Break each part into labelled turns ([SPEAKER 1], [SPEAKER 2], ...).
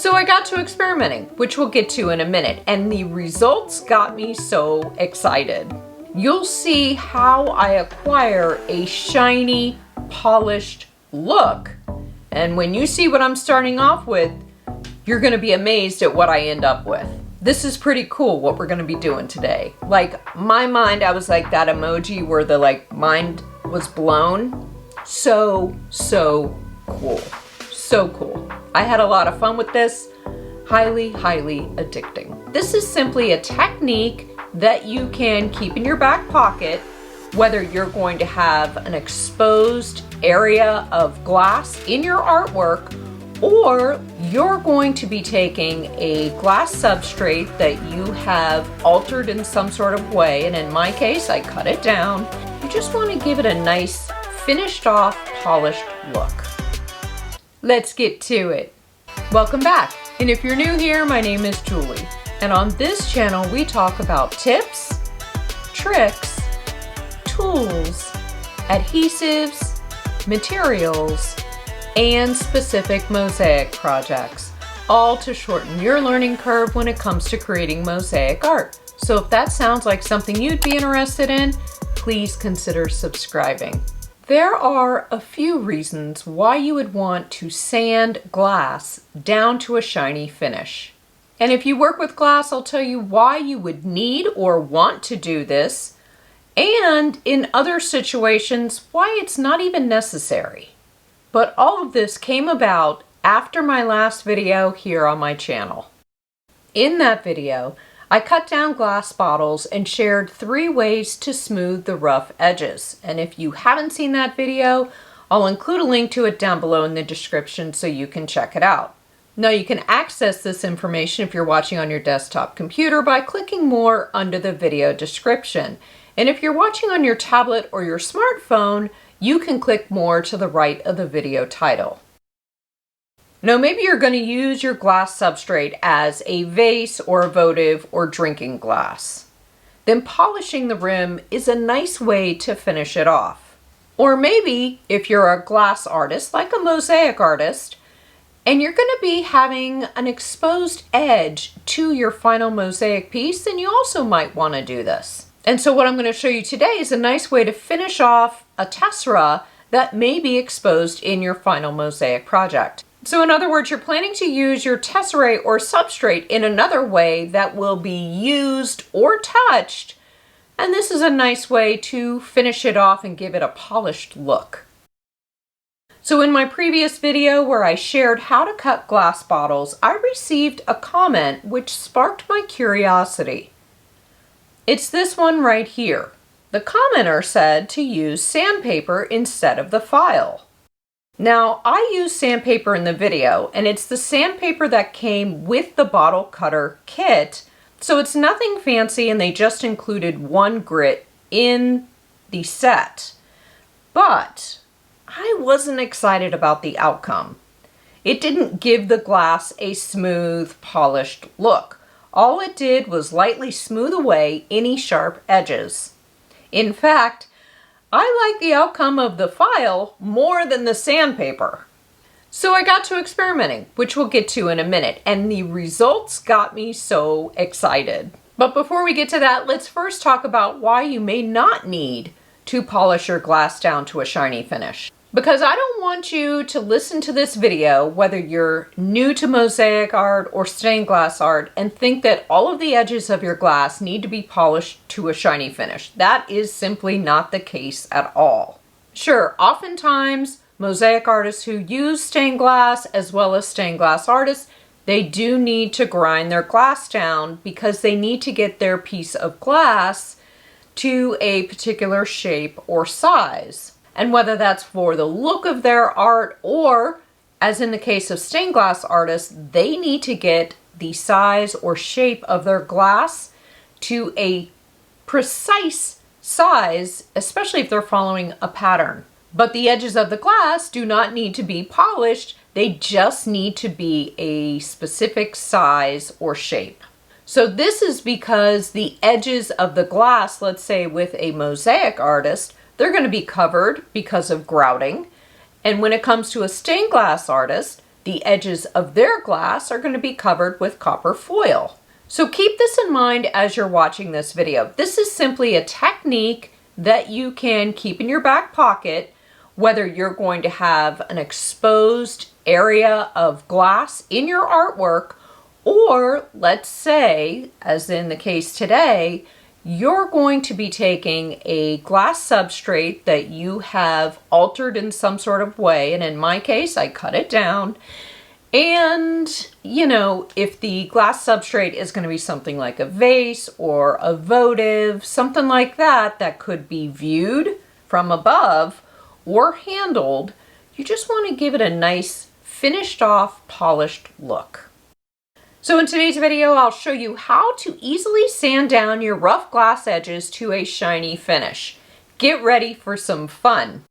[SPEAKER 1] So I got to experimenting, which we'll get to in a minute, and the results got me so excited. You'll see how I acquire a shiny, polished look. And when you see what I'm starting off with, you're gonna be amazed at what I end up with. This is pretty cool what we're gonna be doing today. Like, my mind, I was like that emoji where the mind was blown. So cool. So cool. I had a lot of fun with this. Highly addicting. This is simply a technique that you can keep in your back pocket, whether you're going to have an exposed area of glass in your artwork, or you're going to be taking a glass substrate that you have altered in some sort of way, and in my case, I cut it down. You just want to give it a nice, finished off, polished look. Let's get to it. Welcome back. And if you're new here, my name is Julie. And on this channel, we talk about tips, tricks, tools, adhesives, materials, and specific mosaic projects, all to shorten your learning curve when it comes to creating mosaic art. So if that sounds like something you'd be interested in, please consider subscribing. There are a few reasons why you would want to sand glass down to a shiny finish. And if you work with glass, I'll tell you why you would need or want to do this, and in other situations, why it's not even necessary. But all of this came about after my last video here on my channel. In that video, I cut down glass bottles and shared 3 ways to smooth the rough edges. And if you haven't seen that video, I'll include a link to it down below in the description so you can check it out. Now you can access this information if you're watching on your desktop computer by clicking more under the video description. And if you're watching on your tablet or your smartphone, you can click more to the right of the video title. Now maybe you're going to use your glass substrate as a vase or a votive or drinking glass. Then polishing the rim is a nice way to finish it off. Or maybe if you're a glass artist, like a mosaic artist, and you're going to be having an exposed edge to your final mosaic piece, then you also might want to do this. And so what I'm going to show you today is a nice way to finish off a tessera that may be exposed in your final mosaic project. So in other words, you're planning to use your tesserae or substrate in another way that will be used or touched, and this is a nice way to finish it off and give it a polished look. So in my previous video where I shared how to cut glass bottles, I received a comment which sparked my curiosity. It's this one right here. The commenter said to use sandpaper instead of the file. Now, I use sandpaper in the video, and it's the sandpaper that came with the bottle cutter kit, so it's nothing fancy, and they just included 1 grit in the set. But I wasn't excited about the outcome. It didn't give the glass a smooth, polished look. All it did was lightly smooth away any sharp edges. In fact, I like the outcome of the file more than the sandpaper. So I got to experimenting, which we'll get to in a minute, and the results got me so excited. But before we get to that, let's first talk about why you may not need to polish your glass down to a shiny finish. Because I don't want you to listen to this video, whether you're new to mosaic art or stained glass art, and think that all of the edges of your glass need to be polished to a shiny finish. That is simply not the case at all. Sure, oftentimes mosaic artists who use stained glass, as well as stained glass artists, they do need to grind their glass down because they need to get their piece of glass to a particular shape or size. And whether that's for the look of their art or, as in the case of stained glass artists, they need to get the size or shape of their glass to a precise size, especially if they're following a pattern. But the edges of the glass do not need to be polished. They just need to be a specific size or shape. So this is because the edges of the glass, let's say with a mosaic artist, they're going to be covered because of grouting. And when it comes to a stained glass artist, the edges of their glass are going to be covered with copper foil. So keep this in mind as you're watching this video. This is simply a technique that you can keep in your back pocket, whether you're going to have an exposed area of glass in your artwork, or let's say, as in the case today, you're going to be taking a glass substrate that you have altered in some sort of way, and in my case, I cut it down. And, you know, if the glass substrate is going to be something like a vase or a votive, something like that, that could be viewed from above or handled, you just want to give it a nice finished off, polished look. So in today's video, I'll show you how to easily sand down your rough glass edges to a shiny finish. Get ready for some fun.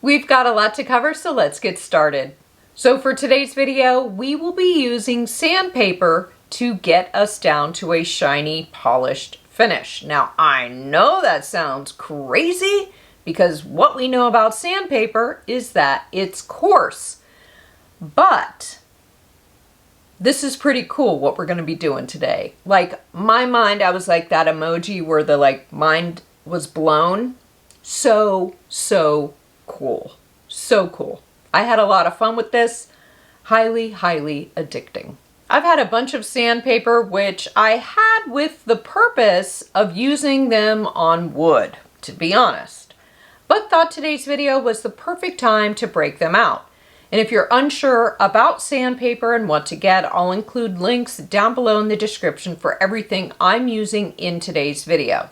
[SPEAKER 1] We've got a lot to cover, so let's get started. So for today's video, we will be using sandpaper to get us down to a shiny, polished finish. Now, I know that sounds crazy because what we know about sandpaper is that it's coarse. But this is pretty cool what we're going to be doing today. Like, my mind, I was like that emoji where the mind was blown. So cool. So cool. I had a lot of fun with this. Highly addicting. I've had a bunch of sandpaper which I had with the purpose of using them on wood, to be honest. But thought today's video was the perfect time to break them out. And if you're unsure about sandpaper and what to get, I'll include links down below in the description for everything I'm using in today's video.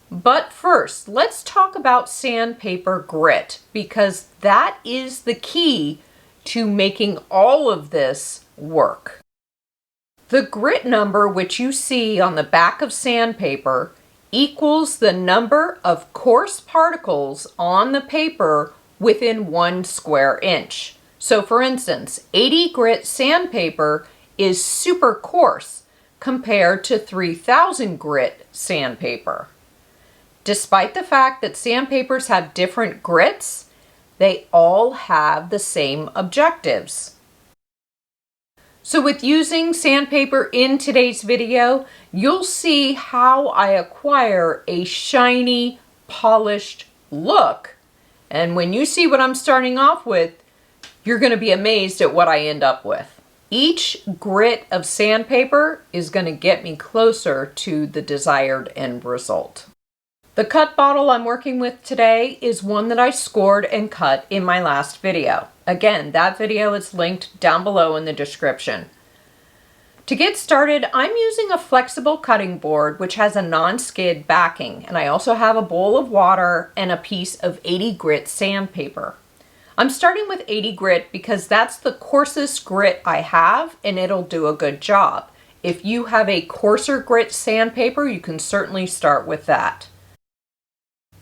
[SPEAKER 1] But first, let's talk about sandpaper grit, because that is the key to making all of this work. The grit number, which you see on the back of sandpaper, equals the number of coarse particles on the paper within 1 square inch. So for instance, 80 grit sandpaper is super coarse compared to 3000 grit sandpaper. Despite the fact that sandpapers have different grits, they all have the same objectives. So with using sandpaper in today's video, you'll see how I acquire a shiny, polished look. And when you see what I'm starting off with, you're going to be amazed at what I end up with. Each grit of sandpaper is going to get me closer to the desired end result. The cut bottle I'm working with today is one that I scored and cut in my last video. Again, that video is linked down below in the description. To get started, I'm using a flexible cutting board which has a non-skid backing, and I also have a bowl of water and a piece of 80 grit sandpaper. I'm starting with 80 grit because that's the coarsest grit I have, and it'll do a good job. If you have a coarser grit sandpaper, you can certainly start with that.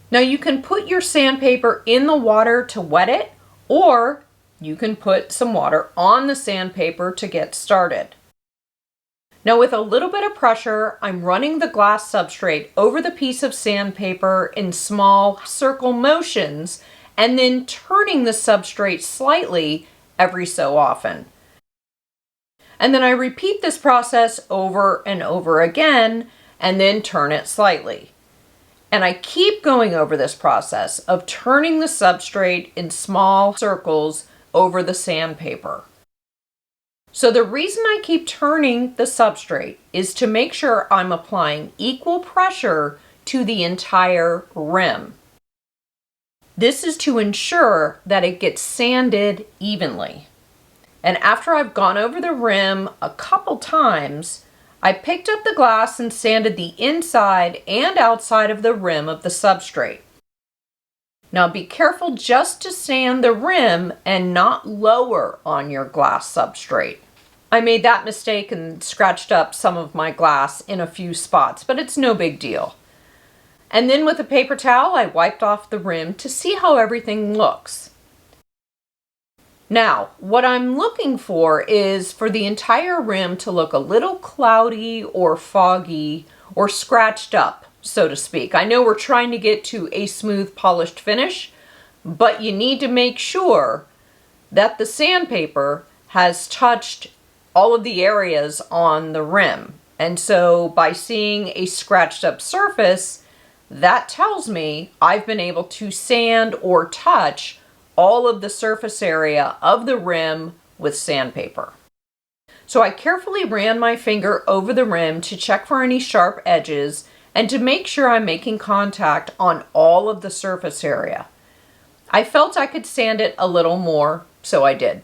[SPEAKER 1] Now you can put your sandpaper in the water to wet it, or you can put some water on the sandpaper to get started. Now with a little bit of pressure, I'm running the glass substrate over the piece of sandpaper in small circle motions and then turning the substrate slightly every so often. And then I repeat this process over and over again and then turn it slightly. And I keep going over this process of turning the substrate in small circles over the sandpaper. So the reason I keep turning the substrate is to make sure I'm applying equal pressure to the entire rim. This is to ensure that it gets sanded evenly. And after I've gone over the rim a couple times, I picked up the glass and sanded the inside and outside of the rim of the substrate. Now be careful just to sand the rim and not lower on your glass substrate. I made that mistake and scratched up some of my glass in a few spots, but it's no big deal. And then with a paper towel, I wiped off the rim to see how everything looks. Now, what I'm looking for is for the entire rim to look a little cloudy or foggy or scratched up, so to speak. I know we're trying to get to a smooth, polished finish, but you need to make sure that the sandpaper has touched all of the areas on the rim. And so by seeing a scratched up surface, that tells me I've been able to sand or touch all of the surface area of the rim with sandpaper. So I carefully ran my finger over the rim to check for any sharp edges and to make sure I'm making contact on all of the surface area. I felt I could sand it a little more, so I did.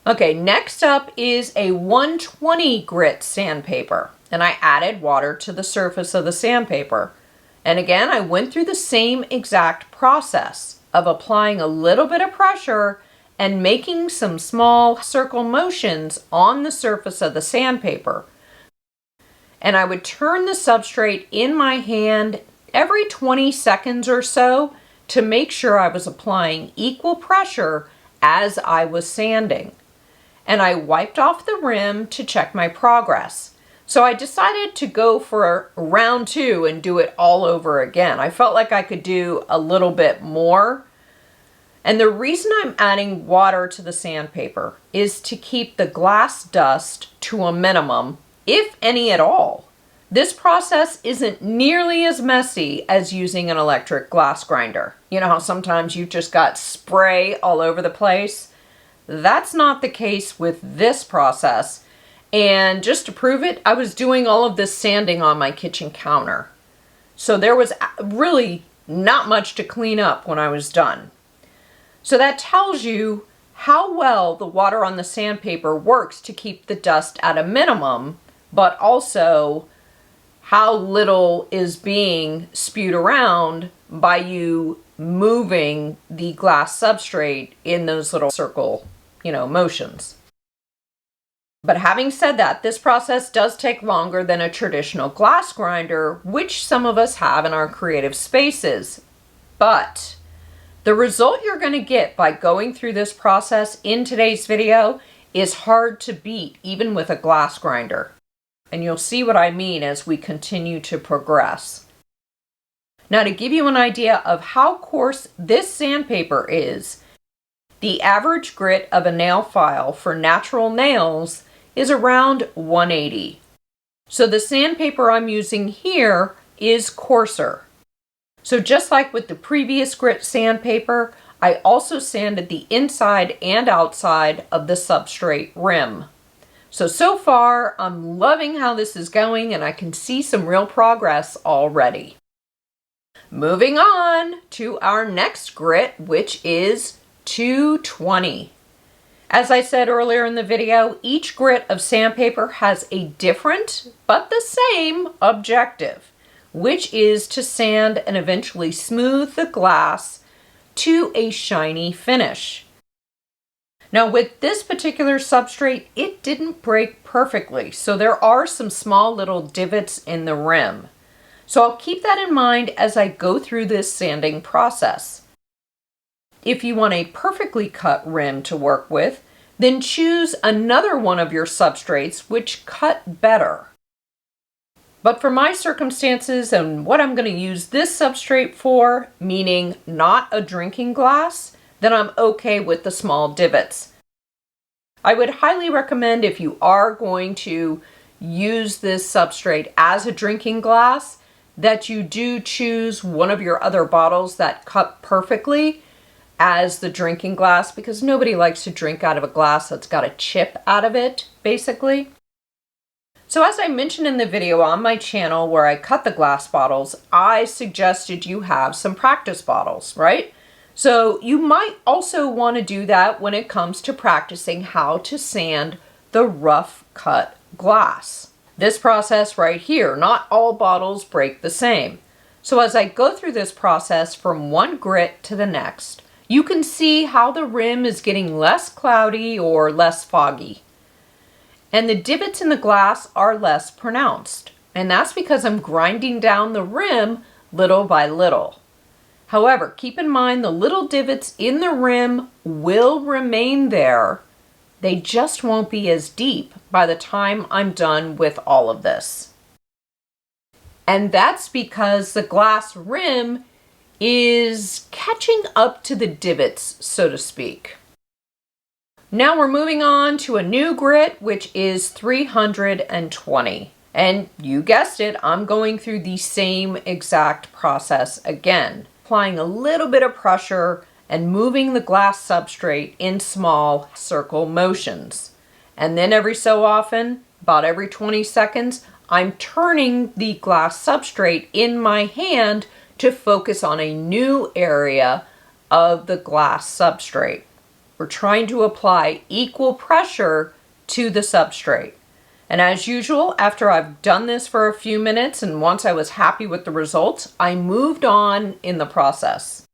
[SPEAKER 1] Okay, next up is a 120 grit sandpaper, and I added water to the surface of the sandpaper. And again, I went through the same exact process of applying a little bit of pressure and making some small circle motions on the surface of the sandpaper. And I would turn the substrate in my hand every 20 seconds or so to make sure I was applying equal pressure as I was sanding. And I wiped off the rim to check my progress. So I decided to go for round 2 and do it all over again. I felt like I could do a little bit more. And the reason I'm adding water to the sandpaper is to keep the glass dust to a minimum, if any at all. This process isn't nearly as messy as using an electric glass grinder. You know how sometimes you've just got spray all over the place? That's not the case with this process. And just to prove it, I was doing all of this sanding on my kitchen counter. So there was really not much to clean up when I was done. So that tells you how well the water on the sandpaper works to keep the dust at a minimum, but also how little is being spewed around by you moving the glass substrate in those little circle, motions. But having said that, this process does take longer than a traditional glass grinder, which some of us have in our creative spaces. But the result you're going to get by going through this process in today's video is hard to beat, even with a glass grinder. And you'll see what I mean as we continue to progress. Now, to give you an idea of how coarse this sandpaper is, the average grit of a nail file for natural nails is around 180. So the sandpaper I'm using here is coarser. So just like with the previous grit sandpaper, I also sanded the inside and outside of the substrate rim. So far, I'm loving how this is going and I can see some real progress already. Moving on to our next grit, which is 220. As I said earlier in the video, each grit of sandpaper has a different but the same objective, which is to sand and eventually smooth the glass to a shiny finish. Now with this particular substrate, it didn't break perfectly, so there are some small little divots in the rim. So I'll keep that in mind as I go through this sanding process. If you want a perfectly cut rim to work with, then choose another one of your substrates which cut better. But for my circumstances and what I'm going to use this substrate for, meaning not a drinking glass, then I'm okay with the small divots. I would highly recommend, if you are going to use this substrate as a drinking glass, that you do choose one of your other bottles that cut perfectly as the drinking glass, because nobody likes to drink out of a glass that's got a chip out of it, basically. So as I mentioned in the video on my channel where I cut the glass bottles, I suggested you have some practice bottles, right? So you might also want to do that when it comes to practicing how to sand the rough cut glass. This process right here, not all bottles break the same. So as I go through this process from one grit to the next, you can see how the rim is getting less cloudy or less foggy. And the divots in the glass are less pronounced. And that's because I'm grinding down the rim little by little. However, keep in mind the little divots in the rim will remain there. They just won't be as deep by the time I'm done with all of this. And that's because the glass rim is catching up to the divots, so to speak. Now we're moving on to a new grit, which is 320. And you guessed it, I'm going through the same exact process again, applying a little bit of pressure and moving the glass substrate in small circle motions. And then every so often, about every 20 seconds, I'm turning the glass substrate in my hand to focus on a new area of the glass substrate. We're trying to apply equal pressure to the substrate. And as usual, after I've done this for a few minutes and once I was happy with the results, I moved on in the process.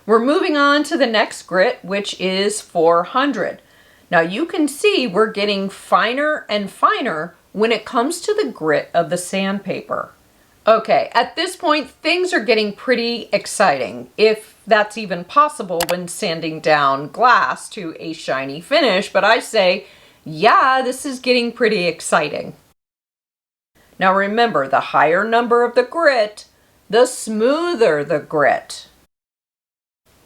[SPEAKER 1] We're moving on to the next grit, which is 400. Now you can see we're getting finer and finer when it comes to the grit of the sandpaper. Okay, at this point, things are getting pretty exciting, if that's even possible when sanding down glass to a shiny finish, but I say, yeah, this is getting pretty exciting. Now remember, the higher number of the grit, the smoother the grit.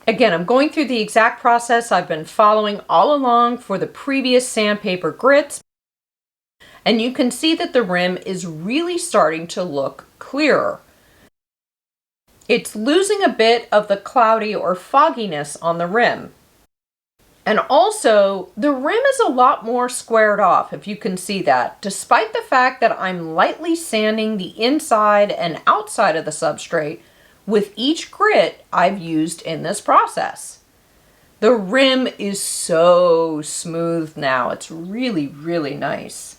[SPEAKER 1] Again, I'm going through the exact process I've been following all along for the previous sandpaper grits, and you can see that the rim is really starting to look clearer. It's losing a bit of the cloudy or fogginess on the rim. And also, the rim is a lot more squared off, if you can see that, despite the fact that I'm lightly sanding the inside and outside of the substrate with each grit I've used in this process. The rim is so smooth now. It's really, really nice.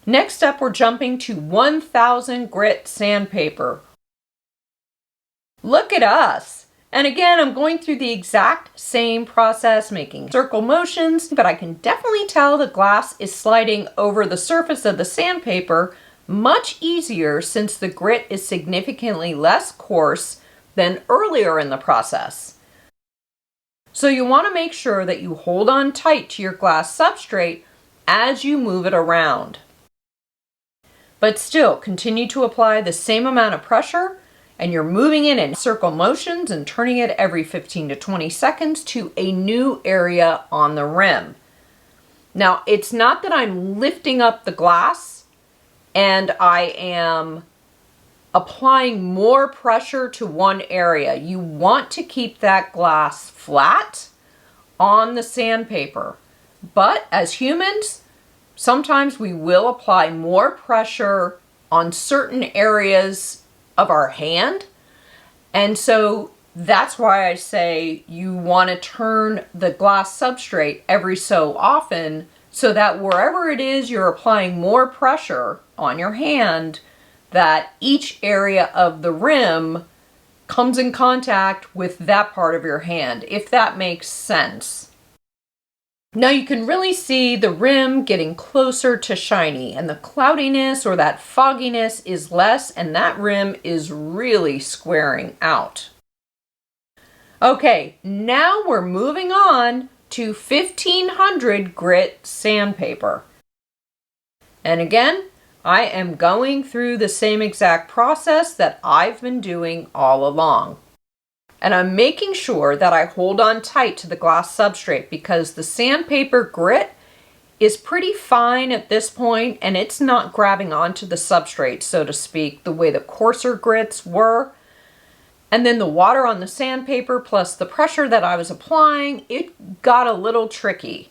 [SPEAKER 1] Next up, we're jumping to 1000 grit sandpaper. Look at us! And again, I'm going through the exact same process, making circle motions, but I can definitely tell the glass is sliding over the surface of the sandpaper much easier since the grit is significantly less coarse than earlier in the process. So you want to make sure that you hold on tight to your glass substrate as you move it around. But still, continue to apply the same amount of pressure, and you're moving it in circle motions and turning it every 15 to 20 seconds to a new area on the rim. Now, it's not that I'm lifting up the glass and I am applying more pressure to one area. You want to keep that glass flat on the sandpaper. But as humans, sometimes we will apply more pressure on certain areas of our hand. And so that's why I say you want to turn the glass substrate every so often so that wherever it is you're applying more pressure on your hand, that each area of the rim comes in contact with that part of your hand, if that makes sense. Now you can really see the rim getting closer to shiny, and the cloudiness or that fogginess is less, and that rim is really squaring out. Okay, now we're moving on to 1500 grit sandpaper. And again, I am going through the same exact process that I've been doing all along. And I'm making sure that I hold on tight to the glass substrate because the sandpaper grit is pretty fine at this point and it's not grabbing onto the substrate, so to speak, the way the coarser grits were. And then the water on the sandpaper plus the pressure that I was applying, it got a little tricky.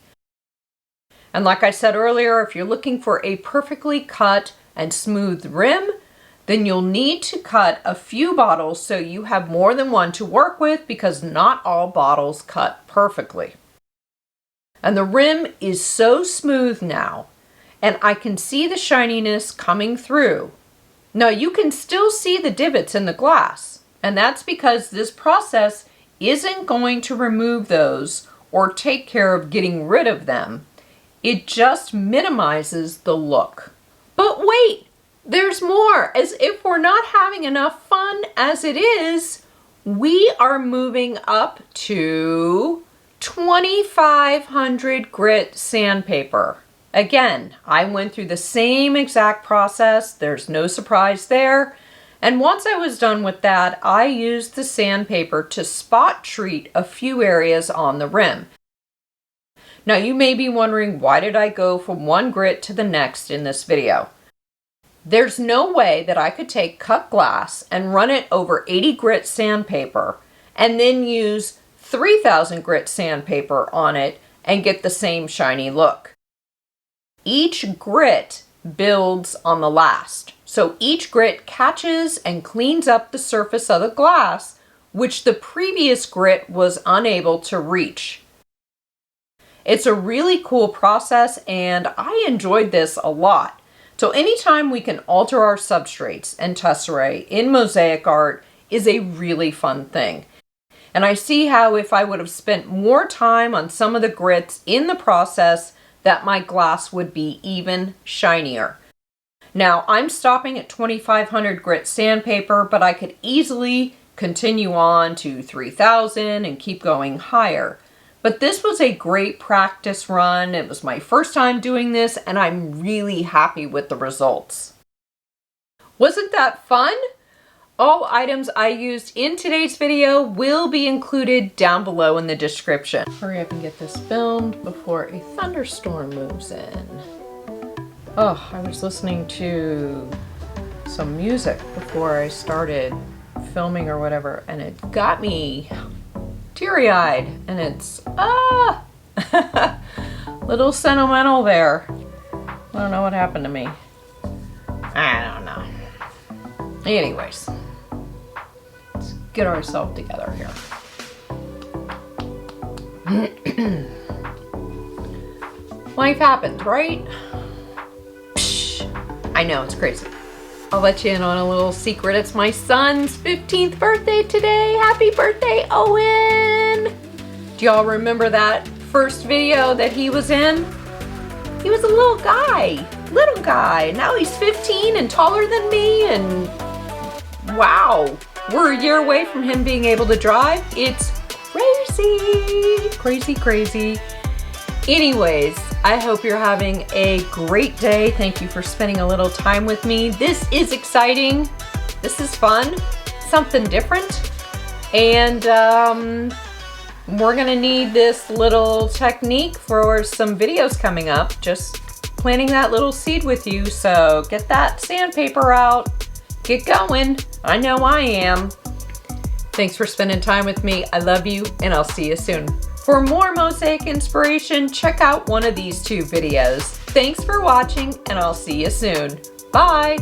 [SPEAKER 1] And like I said earlier, if you're looking for a perfectly cut and smooth rim, then you'll need to cut a few bottles so you have more than one to work with because not all bottles cut perfectly. And the rim is so smooth now, and I can see the shininess coming through. Now you can still see the divots in the glass. And that's because this process isn't going to remove those or take care of getting rid of them. It just minimizes the look. But wait, there's more. As if we're not having enough fun as it is, we are moving up to 2500 grit sandpaper. Again, I went through the same exact process. There's no surprise there. And once I was done with that, I used the sandpaper to spot treat a few areas on the rim. Now you may be wondering, why did I go from one grit to the next in this video? There's no way that I could take cut glass and run it over 80 grit sandpaper and then use 3000 grit sandpaper on it and get the same shiny look. Each grit builds on the last. So each grit catches and cleans up the surface of the glass, which the previous grit was unable to reach. It's a really cool process and I enjoyed this a lot. So anytime we can alter our substrates and tesserae in mosaic art is a really fun thing. And I see how if I would have spent more time on some of the grits in the process, that my glass would be even shinier. Now I'm stopping at 2500 grit sandpaper, but I could easily continue on to 3000 and keep going higher. But this was a great practice run. It was my first time doing this and I'm really happy with the results. Wasn't that fun? All items I used in today's video will be included down below in the description. Hurry up and get this filmed before a thunderstorm moves in. Oh, I was listening to some music before I started filming or whatever and it got me teary-eyed and it's little sentimental there. I don't know what happened to me. I don't know. Anyways, let's get ourselves together here. Life happens, right? Psh, I know, it's crazy. I'll let you in on a little secret. It's my son's 15th birthday today. Happy birthday, Owen! Do y'all remember that first video that he was in? He was a little guy. Now he's 15 and taller than me and wow, we're a year away from him being able to drive. It's crazy. Anyways, I hope you're having a great day. Thank you for spending a little time with me. This is exciting. This is fun. Something different. And we're gonna need this little technique for some videos coming up. Just planting that little seed with you. So get that sandpaper out. Get going. I know I am. Thanks for spending time with me. I love you and I'll see you soon. For more mosaic inspiration, check out one of these two videos. Thanks for watching and I'll see you soon. Bye.